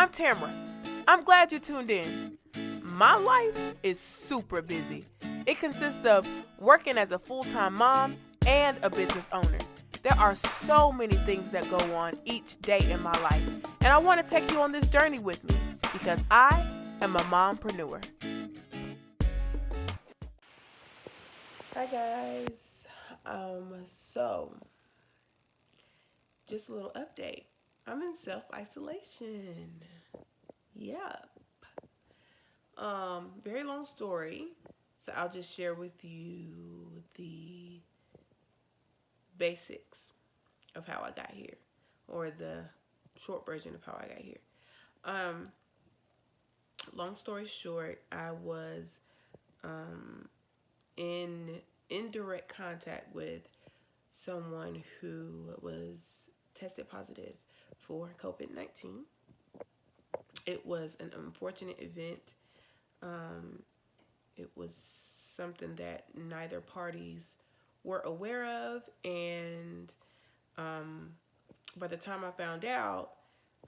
I'm Tamara. I'm glad you tuned in. My life is super busy. It consists of working as a full time mom and a business owner. There are so many things that go on each day in my life, and I want to take you on this journey with me because I am a mompreneur. Hi guys. Um, so just a little update. I'm in self isolation. Yeah. Very long story. So I'll just share with you the basics of how I got here, or the short version of how I got here. Um, Long story short, I was um, in indirect contact with someone who was tested positive for COVID-19. It was an unfortunate event. Um, it was something that neither parties were aware of, and um, by the time I found out,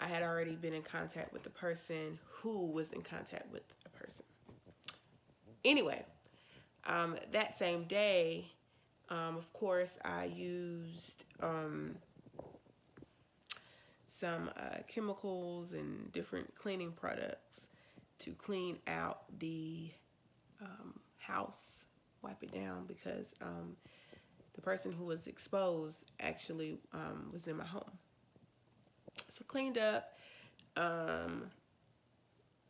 I had already been in contact with the person who was in contact with a person. Anyway, that same day, of course, I used some chemicals and different cleaning products to clean out the house, wipe it down, because the person who was exposed actually was in my home. So cleaned up, um,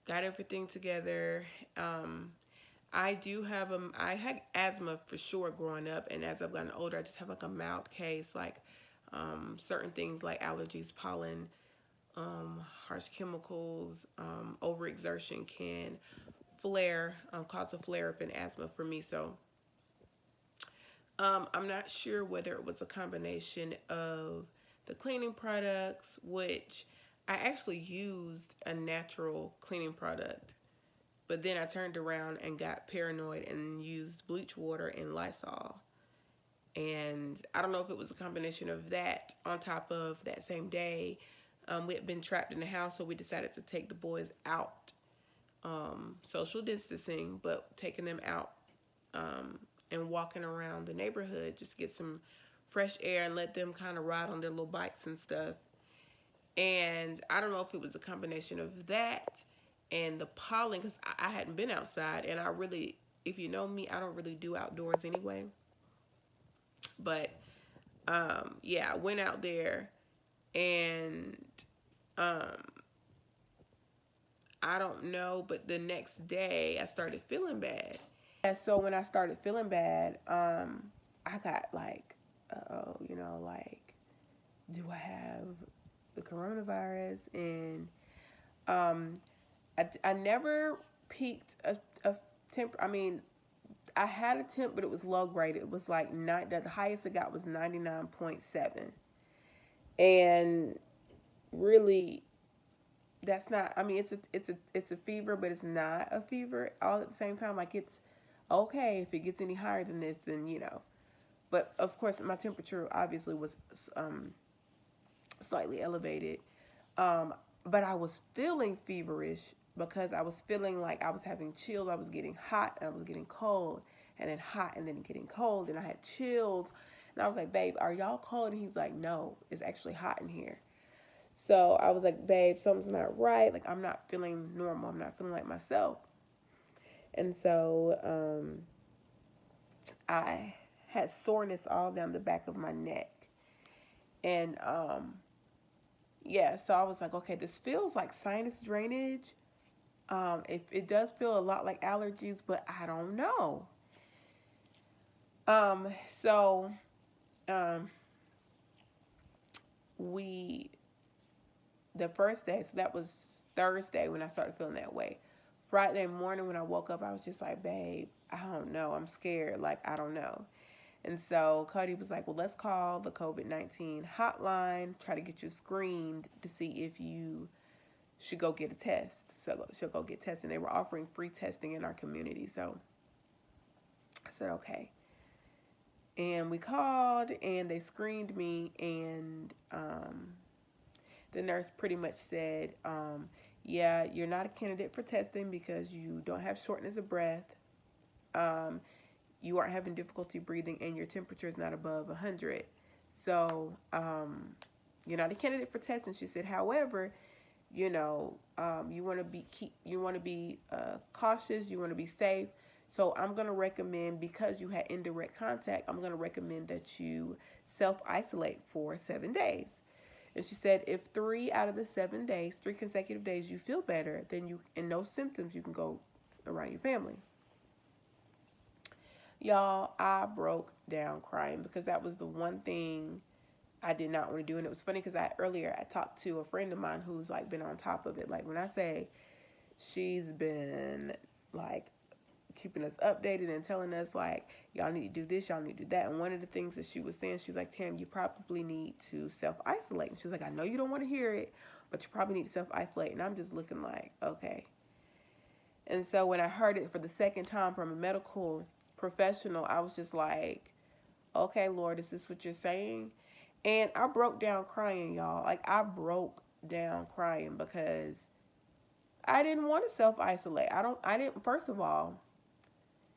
got everything together. Um, I had asthma for sure growing up, and as I've gotten older, I just have like a mild case, like certain things like allergies, pollen, harsh chemicals, overexertion can cause a flare up in asthma for me. So I'm not sure whether it was a combination of the cleaning products, which I actually used a natural cleaning product, but then I turned around and got paranoid and used bleach water and Lysol. And I don't know if it was a combination of that on top of that same day. We had been trapped in the house, so we decided to take the boys out, social distancing, but taking them out um, and walking around the neighborhood just to get some fresh air and let them kind of ride on their little bikes and stuff. And I don't know if it was a combination of that and the pollen, because I hadn't been outside, and I really, if you know me, I don't really do outdoors anyway. But yeah, I went out there, and um, I don't know, but the next day I started feeling bad. And so when I started feeling bad, I got like, oh, like, do I have the coronavirus? And um, I never peaked a temp. I mean, I had a temp, but it was low grade. It was like the highest it got was 99.7, and really, that's not. I mean, it's a fever, but it's not a fever all at the same time. Like, it's okay if it gets any higher than this, then But of course, my temperature obviously was um, slightly elevated. Um, but I was feeling feverish because I was feeling like I was having chills. I was getting hot and I was getting cold, and then hot and then getting cold, and I had chills. And I was like, babe, are y'all cold? And he's like, no, it's actually hot in here. So I was like, babe, something's not right. Like, I'm not feeling normal. I'm not feeling like myself. And so I had soreness all down the back of my neck. And yeah, so I was like, okay, this feels like sinus drainage. It does feel a lot like allergies, but I don't know. Um, so um, we the first day, so that was Thursday when I started feeling that way. Friday morning when I woke up, I was just like, babe, I don't know. I'm scared. Like, I don't know. And so Cody was like, well, let's call the COVID-19 hotline, try to get you screened to see if you should go get a test. So she'll go get tested. They were offering free testing in our community. So I said, okay. And we called and they screened me, and the nurse pretty much said, yeah, you're not a candidate for testing because you don't have shortness of breath. Um, you aren't having difficulty breathing, and your temperature is not above 100. So, you're not a candidate for testing. She said, however, you want to be cautious. You want to be safe. So I'm going to recommend, because you had indirect contact, I'm going to recommend that you self isolate for 7 days. And she said, if 3 out of the 7 days, 3 consecutive days, you feel better, then you and no symptoms, you can go around your family. Y'all, I broke down crying because that was the one thing I did not want to do. And it was funny because I talked to a friend of mine who's like been on top of it. Like, when I say she's been like keeping us updated and telling us like, y'all need to do this, y'all need to do that. And one of the things that she was saying, she was like, Tam, you probably need to self-isolate. And she was like, I know you don't want to hear it, but you probably need to self-isolate. And I'm just looking like, okay. And so when I heard it for the second time from a medical professional, I was just like, okay, Lord, is this what you're saying? And I broke down crying, y'all. Like, I broke down crying because I didn't want to self-isolate. First of all,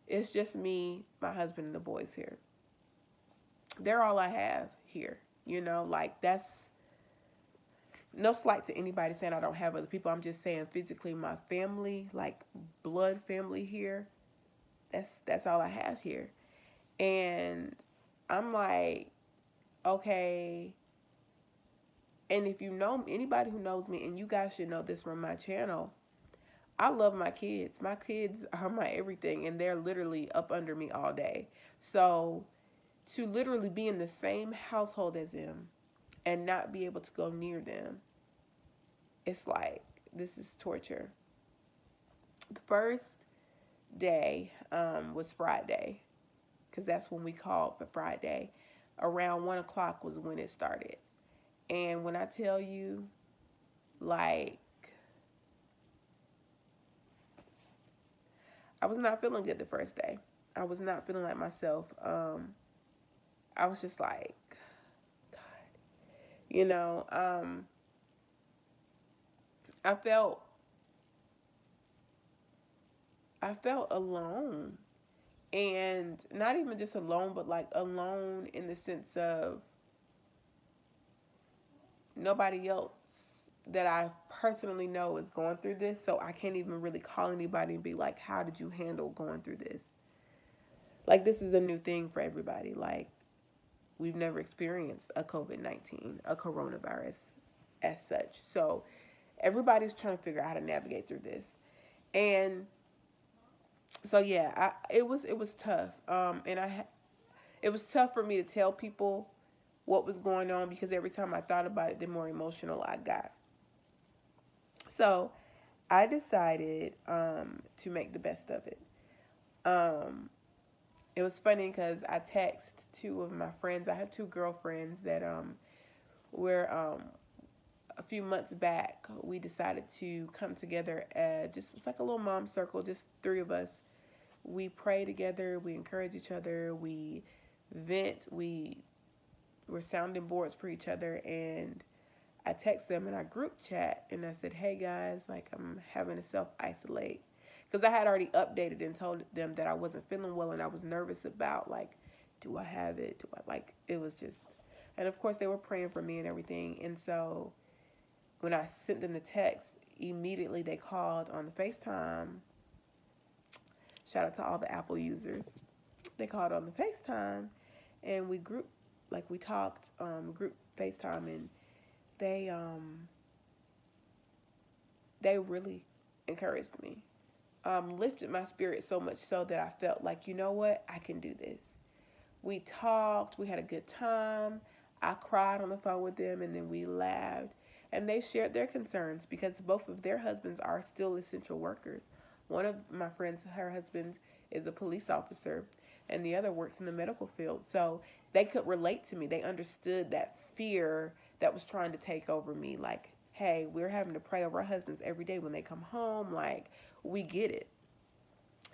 it's just me, my husband, and the boys here. They're all I have here. Like, that's no slight to anybody saying I don't have other people. I'm just saying physically my family, like blood family here, that's all I have here. And I'm like, okay. And if you know anybody who knows me, and you guys should know this from my channel, I love my kids. My kids are my everything, and they're literally up under me all day. So to literally be in the same household as them and not be able to go near them, it's like, this is torture. The first day was Friday, because that's when we called for Friday. Around 1 o'clock was when it started. And when I tell you, like, I was not feeling good the first day. I was not feeling like myself. I was just like, God, I felt alone. And not even just alone, but like alone in the sense of nobody else that I personally know is going through this, so I can't even really call anybody and be like, how did you handle going through this? Like, this is a new thing for everybody. Like, we've never experienced a COVID-19, a coronavirus as such. So everybody's trying to figure out how to navigate through this. And so yeah, it was tough. It was tough for me to tell people what was going on, because every time I thought about it, the more emotional I got. So I decided to make the best of it. It was funny because I texted two of my friends. I have two girlfriends that were a few months back, we decided to come together just like a little mom circle, just three of us. We pray together, we encourage each other, we vent, we're sounding boards for each other. And I text them in our group chat and I said, hey guys, like, I'm having to self-isolate. Because I had already updated and told them that I wasn't feeling well and I was nervous about, like, do I have it? It was just, and of course they were praying for me and everything. And so when I sent them the text, immediately they called on the FaceTime. Shout out to all the Apple users. They called on the FaceTime and we talked, group FaceTime, and they really encouraged me. Lifted my spirit so much so that I felt like, you know what, I can do this. We talked, we had a good time. I cried on the phone with them, and then we laughed. And they shared their concerns because both of their husbands are still essential workers. One of my friends, her husband is a police officer, and the other works in the medical field. So they could relate to me. They understood that fear that was trying to take over me. Like, hey, we're having to pray over our husbands every day when they come home. Like, we get it.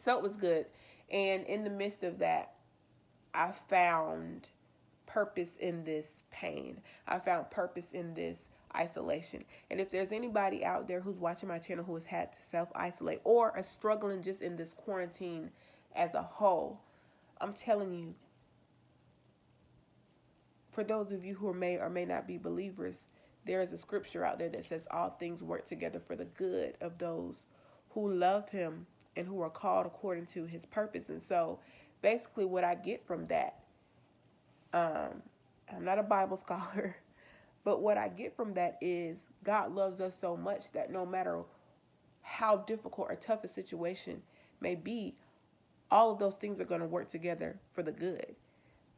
So it was good. And in the midst of that, I found purpose in this pain. I found purpose in this self-isolation. And if there's anybody out there who's watching my channel who has had to self-isolate or are struggling just in this quarantine as a whole, I'm telling you, for those of you who may or may not be believers, there is a scripture out there that says all things work together for the good of those who love him and who are called according to his purpose. And so basically what I get from that, I'm not a Bible scholar, but what I get from that is God loves us so much that no matter how difficult or tough a situation may be, all of those things are going to work together for the good.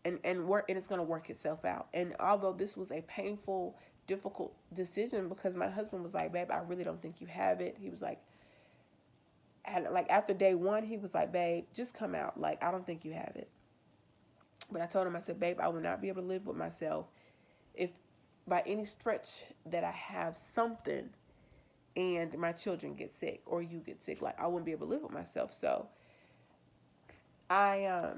And it's going to work itself out. And although this was a painful, difficult decision, because my husband was like, babe, I really don't think you have it. He was like, after day one, he was like, babe, just come out. Like, I don't think you have it. But I told him, I said, babe, I will not be able to live with myself if by any stretch that I have something and my children get sick or you get sick. Like, I wouldn't be able to live with myself. So I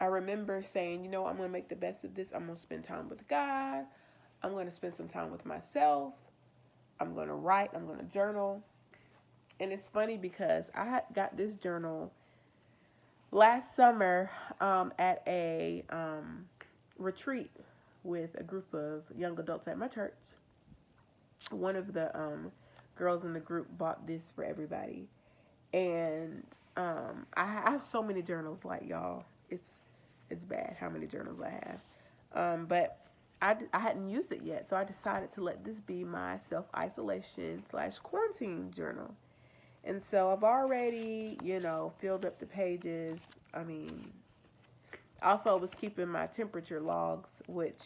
remember saying, you know, I'm going to make the best of this. I'm going to spend time with God. I'm going to spend some time with myself. I'm going to write. I'm going to journal. And it's funny because I got this journal last summer at a retreat with a group of young adults at my church. One of the girls in the group bought this for everybody. And I have so many journals, like, y'all. It's bad how many journals I have. But I hadn't used it yet, so I decided to let this be my self-isolation / quarantine journal. And so I've already, filled up the pages. I mean, also I was keeping my temperature logs, which,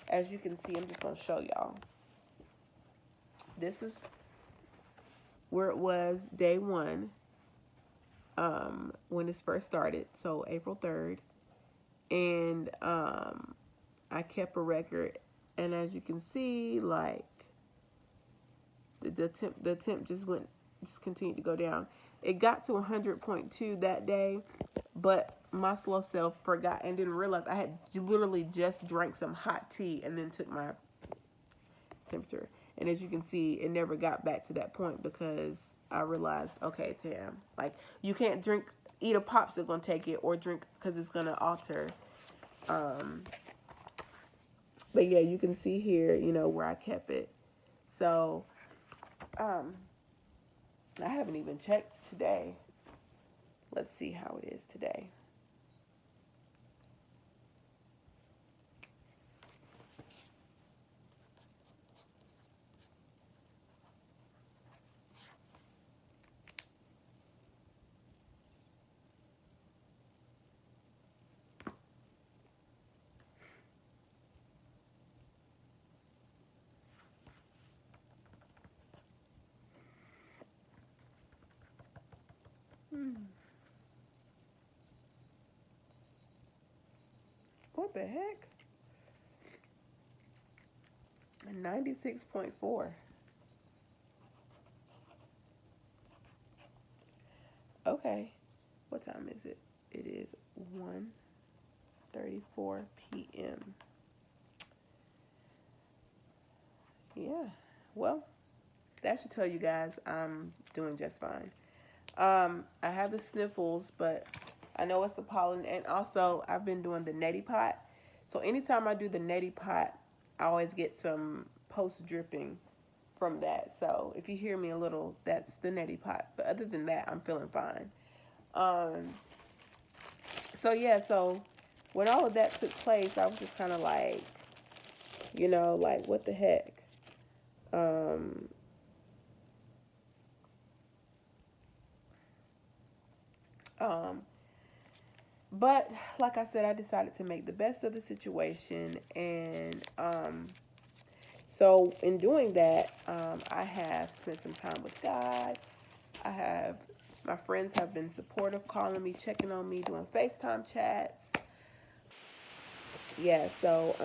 as you can see, I'm just going to show y'all. This is where it was day one, when this first started, so April 3rd. And I kept a record, and as you can see, like, the temp just continued to go down. It got to 100.2 that day, but my slow self forgot and didn't realize I had literally just drank some hot tea and then took my temperature. And as you can see, it never got back to that point because I realized, okay, Tam, like, you can't eat a popsicle and take it, or drink, because it's going to alter. But yeah, you can see here, where I kept it. So, I haven't even checked today. Let's see how it is today. What the heck? 96.4. Okay. What time is it? It is 1:34 p.m. Yeah. Well, that should tell you guys I'm doing just fine. I have the sniffles, but I know it's the pollen, and also I've been doing the neti pot. So anytime I do the neti pot, I always get some post dripping from that. So if you hear me a little, that's the neti pot. But other than that, I'm feeling fine. So yeah, so when all of that took place, I was just kind of like, like, what the heck? But like I said, I decided to make the best of the situation, and so in doing that, I have spent some time with God. My friends have been supportive, calling me, checking on me, doing FaceTime chats. Yeah, so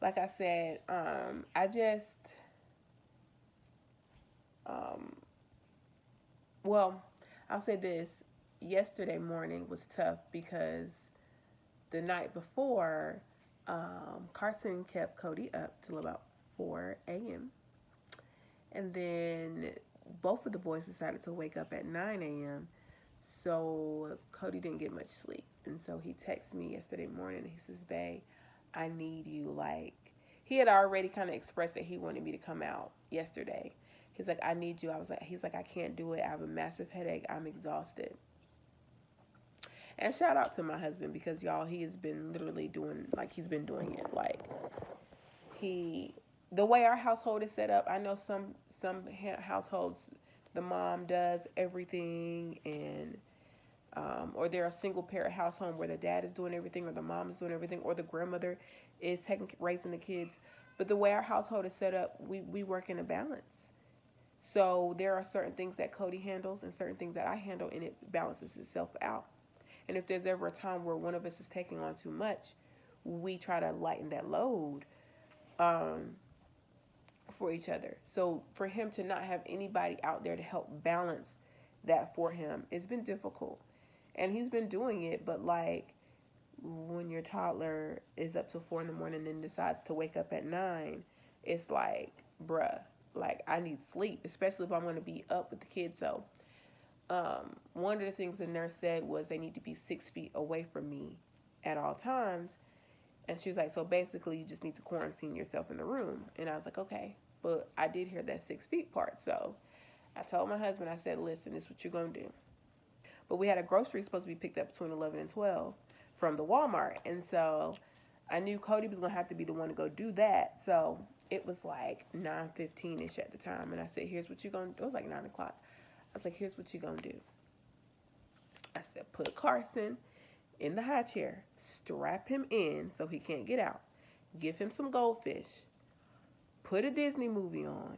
like I said, I just well, I'll say this. Yesterday morning was tough because the night before, Carson kept Cody up till about 4 a.m. And then both of the boys decided to wake up at 9 a.m. So Cody didn't get much sleep. And so he texted me yesterday morning and he says, "Bae, I need you." Like, he had already kind of expressed that he wanted me to come out yesterday. He's like, "I need you." He's like, "I can't do it. I have a massive headache. I'm exhausted." And shout out to my husband because y'all, he has been literally doing, like, he's been doing it. Like, he, the way our household is set up, I know some households, the mom does everything, and or they're a single parent household where the dad is doing everything, or the mom is doing everything, or the grandmother is raising the kids. But the way our household is set up, we work in a balance. So there are certain things that Cody handles and certain things that I handle, and it balances itself out. And if there's ever a time where one of us is taking on too much, we try to lighten that load um, for each other. So for him to not have anybody out there to help balance that for him, it's been difficult. And he's been doing it, but like when your toddler is up till 4 in the morning and decides to wake up at 9, it's like, bruh, like I need sleep, especially if I'm going to be up with the kids. So one of the things the nurse said was they need to be 6 feet away from me at all times. And she was like, so basically you just need to quarantine yourself in the room. And I was like, okay. But I did hear that 6 feet part. So I told my husband, I said, listen, this is what you're going to do. But we had a grocery supposed to be picked up between 11 and 12 from the Walmart. And so I knew Cody was going to have to be the one to go do that. So it was like 9:15-ish at the time. And I said, here's what you're going to do. It was like 9 o'clock. I was like, here's what you're going to do. I said, put Carson in the high chair. Strap him in so he can't get out. Give him some goldfish. Put a Disney movie on.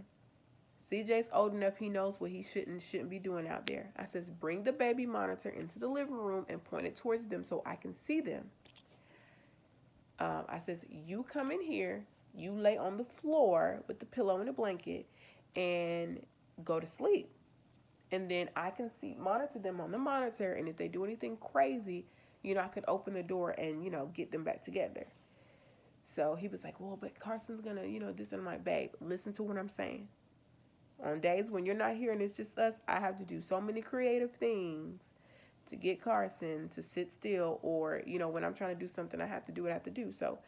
CJ's old enough, he knows what he shouldn't be doing out there. I says, bring the baby monitor into the living room and point it towards them so I can see them. I says, you come in here, you lay on the floor with the pillow and the blanket and go to sleep. And then I can monitor them on the monitor, and if they do anything crazy, I could open the door and, get them back together. So he was like, well, but Carson's going to, this, and I'm like, babe, listen to what I'm saying. On days when you're not here and it's just us, I have to do so many creative things to get Carson to sit still, or, when I'm trying to do something, I have to do what I have to do. So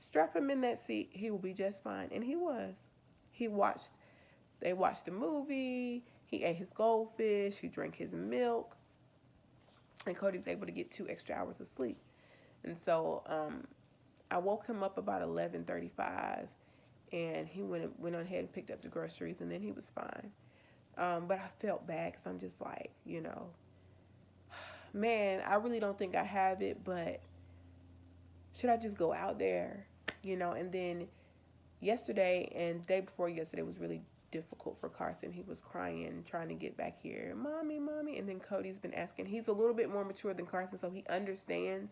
strap him in that seat. He will be just fine. And he was. They watched the movie. He ate his goldfish. He drank his milk. And Cody was able to get 2 extra hours of sleep. And so I woke him up about 11:35, and he went on ahead and picked up the groceries, and then he was fine. But I felt bad because I'm just like, man, I really don't think I have it, but should I just go out there, And then yesterday and the day before yesterday was really difficult for Carson. He was crying, trying to get back here, mommy, mommy. And then Cody's been asking. He's a little bit more mature than Carson, so he understands,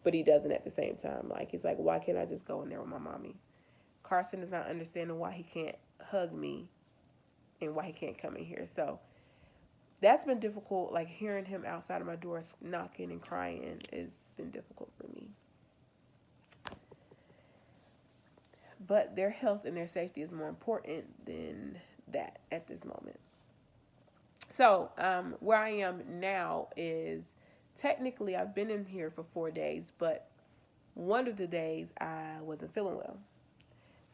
but he doesn't at the same time. Like, he's like, why can't I just go in there with my mommy? Carson is not understanding why he can't hug me and why he can't come in here. So that's been difficult. Like, hearing him outside of my door knocking and crying has been difficult for me. But their health and their safety is more important than that at this moment. So where I am now is technically I've been in here for 4 days, but one of the days I wasn't feeling well.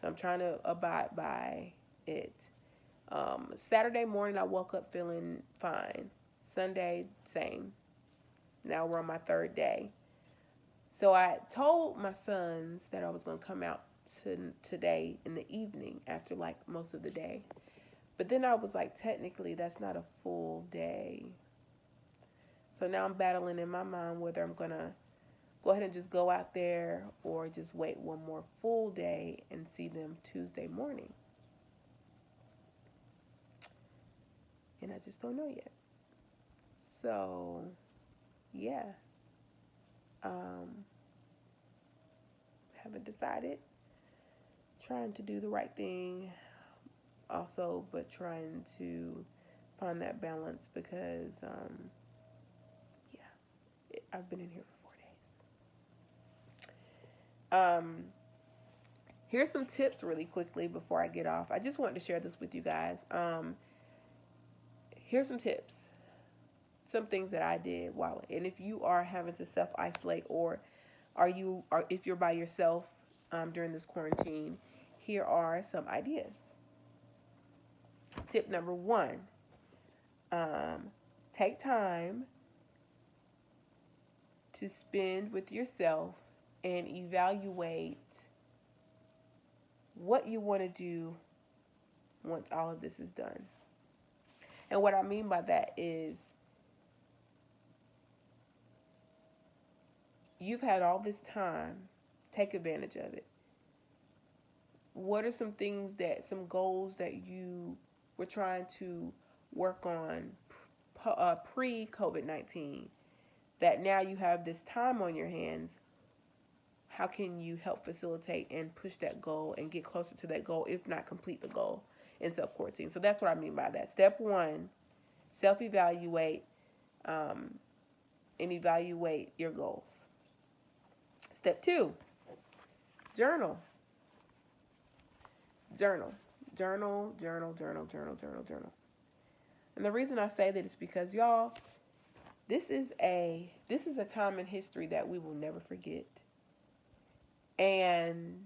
So I'm trying to abide by it. Saturday morning I woke up feeling fine. Sunday, same. Now we're on my 3rd day. So I told my sons that I was going to come out today in the evening after like most of the day. But then I was like, technically that's not a full day. So now I'm battling in my mind whether I'm going to go ahead and just go out there or just wait one more full day and see them Tuesday morning. And I just don't know yet. So, yeah. Haven't decided. Trying to do the right thing also, but trying to find that balance because, I've been in here for 4 days. Um, Here's some tips really quickly before I get off. I just wanted to share this with you guys. Here's some tips, some things that I did while, and if you are having to self isolate, or if you're by yourself during this quarantine, here are some ideas. Tip number one: um, take time to spend with yourself and evaluate what you want to do once all of this is done. And what I mean by that is, you've had all this time, take advantage of it. What are some goals that you were trying to work on pre COVID-19 that now you have this time on your hands? How can you help facilitate and push that goal and get closer to that goal, if not complete the goal in self quarantine? So that's what I mean by that. Step one, self evaluate and evaluate your goals. Step two, journal. Journal. Journal, journal, journal, journal, journal, journal. And the reason I say that is because, y'all, this is a time in history that we will never forget. And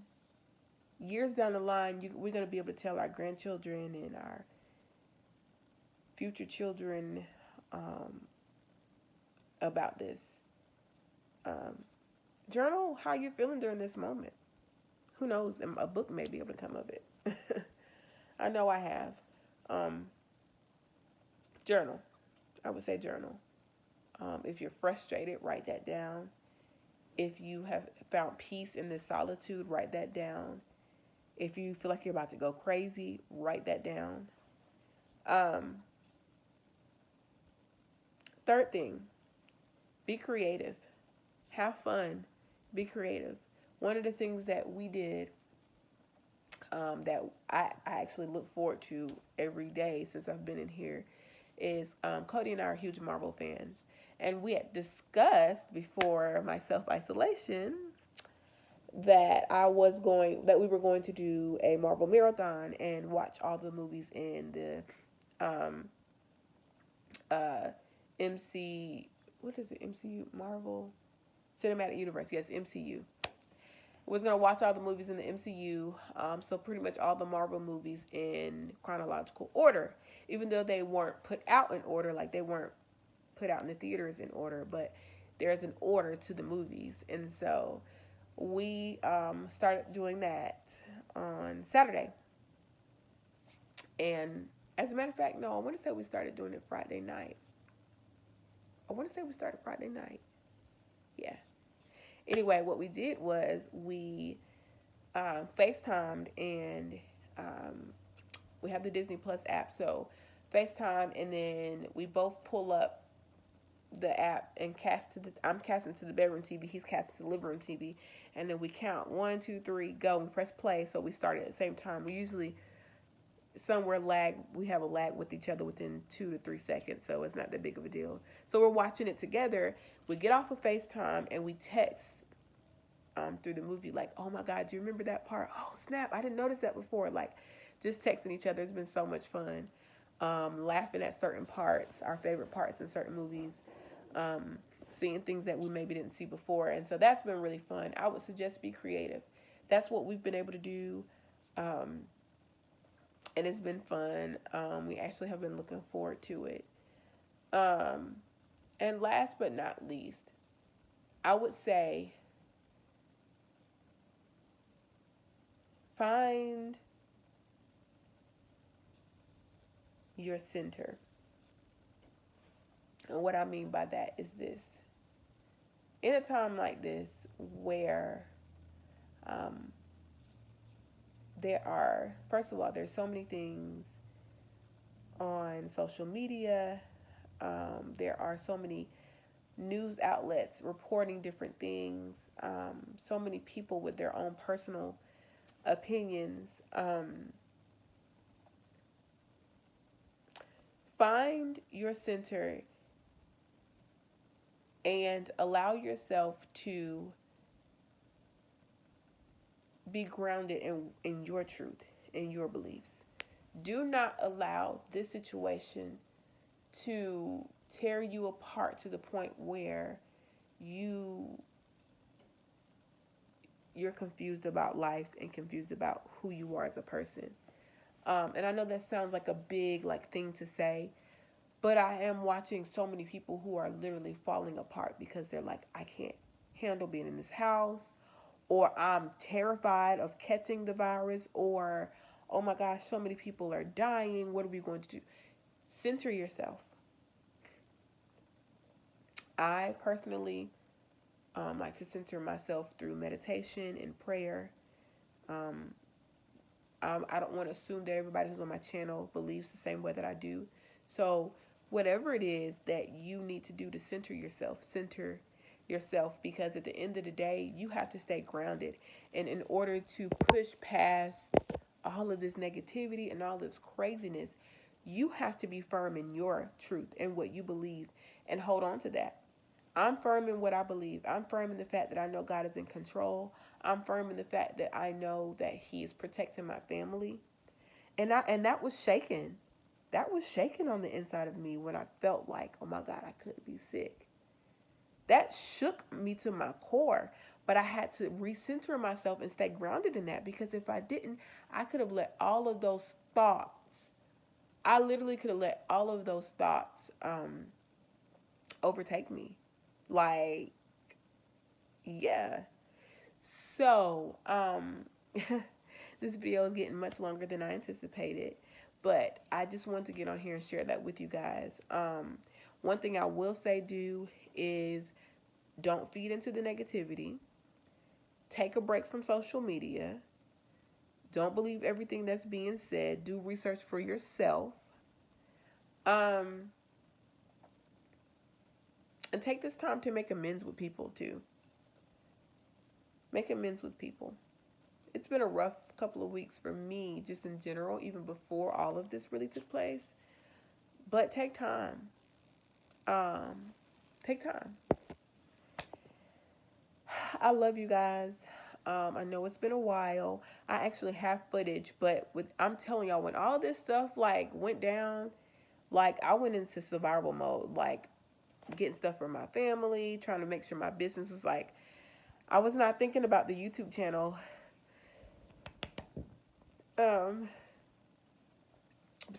years down the line, we're going to be able to tell our grandchildren and our future children about this. Journal how you're feeling during this moment. Who knows? A book may be able to come of it. I know I have. Journal. I would say journal. If you're frustrated, write that down. If you have found peace in this solitude, write that down. If you feel like you're about to go crazy, write that down. Third thing, be creative. Have fun. Be creative. One of the things that we did that I actually look forward to every day since I've been in here is Cody and I are huge Marvel fans. And we had discussed before my self-isolation that we were going to do a Marvel marathon and watch all the movies in the MCU, Marvel Cinematic Universe. Yes, MCU. We're going to watch all the movies in the MCU, so pretty much all the Marvel movies in chronological order, even though they weren't put out in order, like they weren't put out in the theaters in order, but there's an order to the movies. And so we started doing that on Saturday. And as a matter of fact, no, I want to say we started doing it Friday night. Yeah. Anyway, what we did was we FaceTimed, and we have the Disney Plus app. So FaceTime, and then we both pull up the app and I'm casting to the bedroom TV, he's casting to the living room TV, and then we count 1, 2, 3, go, and press play. So we start at the same time. We usually we have a lag with each other within 2 to 3 seconds, so it's not that big of a deal. So we're watching it together. We get off of FaceTime and we text through the movie, like, oh my God, do you remember that part? Oh snap, I didn't notice that before. Like, just texting each other. It's been so much fun. Laughing at certain parts, our favorite parts in certain movies, seeing things that we maybe didn't see before. And so that's been really fun. I would suggest be creative. That's what we've been able to do. And it's been fun. We actually have been looking forward to it. And last but not least, I would say find your center. And what I mean by that is this. In a time like this where first of all, there's so many things on social media. There are so many news outlets reporting different things. So many people with their own personal opinions. Find your center and allow yourself to be grounded in your truth, in your beliefs. Do not allow this situation to tear you apart to the point where you're confused about life and confused about who you are as a person. And I know that sounds like a big thing to say, but I am watching so many people who are literally falling apart because they're like, I can't handle being in this house, or I'm terrified of catching the virus, or oh my gosh, so many people are dying. What are we going to do? Center yourself. I personally like to center myself through meditation and prayer. I don't want to assume that everybody who's on my channel believes the same way that I do. So whatever it is that you need to do to center yourself, because at the end of the day, you have to stay grounded. And in order to push past all of this negativity and all this craziness, you have to be firm in your truth and what you believe and hold on to that. I'm firm in what I believe. I'm firm in the fact that I know God is in control. I'm firm in the fact that I know that He is protecting my family. And that was shaken. That was shaken on the inside of me when I felt like, oh my God, I couldn't be sick. That shook me to my core. But I had to recenter myself and stay grounded in that, because if I didn't, I could have let all of those thoughts, I literally could have let all of those thoughts overtake me. Like, yeah. So, this video is getting much longer than I anticipated, but I just wanted to get on here and share that with you guys. One thing I will say is don't feed into the negativity. Take a break from social media. Don't believe everything that's being said. Do research for yourself. And take this time to make amends with people too. Make amends with people. It's been a rough couple of weeks for me, just in general, even before all of this really took place. But take time. Take time. I love you guys. I know it's been a while. I actually have footage, but I'm telling y'all, when all this stuff went down, I went into survival mode, getting stuff for my family, trying to make sure my business was I was not thinking about the YouTube channel.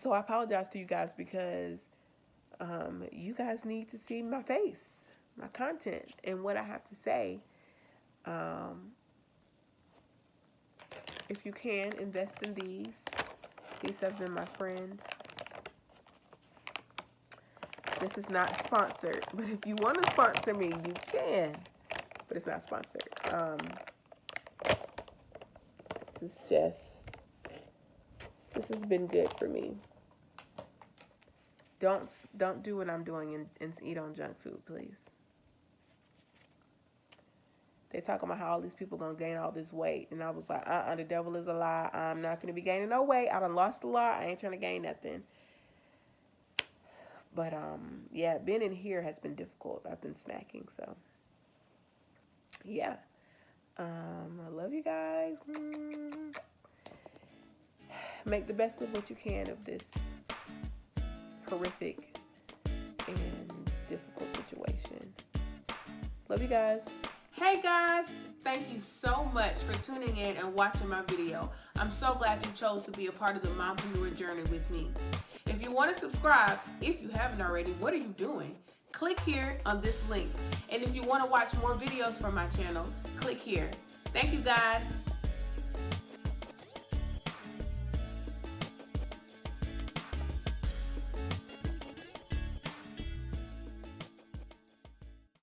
So I apologize to you guys, because you guys need to see my face, my content, and what I have to say. If you can, invest in these. These have been my friend. This is not sponsored, but if you want to sponsor me, you can. But it's not sponsored. This has been good for me. Don't do what I'm doing and eat on junk food, please. They talking about how all these people gonna gain all this weight, and I was like, the devil is a lie. I'm not gonna be gaining no weight. I done lost a lot. I ain't trying to gain nothing. But yeah, being in here has been difficult. I've been snacking, so yeah. I love you guys. Make the best of what you can of this horrific and difficult situation. Love you guys. Hey guys, thank you so much for tuning in and watching my video. I'm so glad you chose to be a part of the mompreneur journey with me. If you want to subscribe, if you haven't already, what are you doing? Click here on this link. And if you want to watch more videos from my channel, click here. Thank you guys.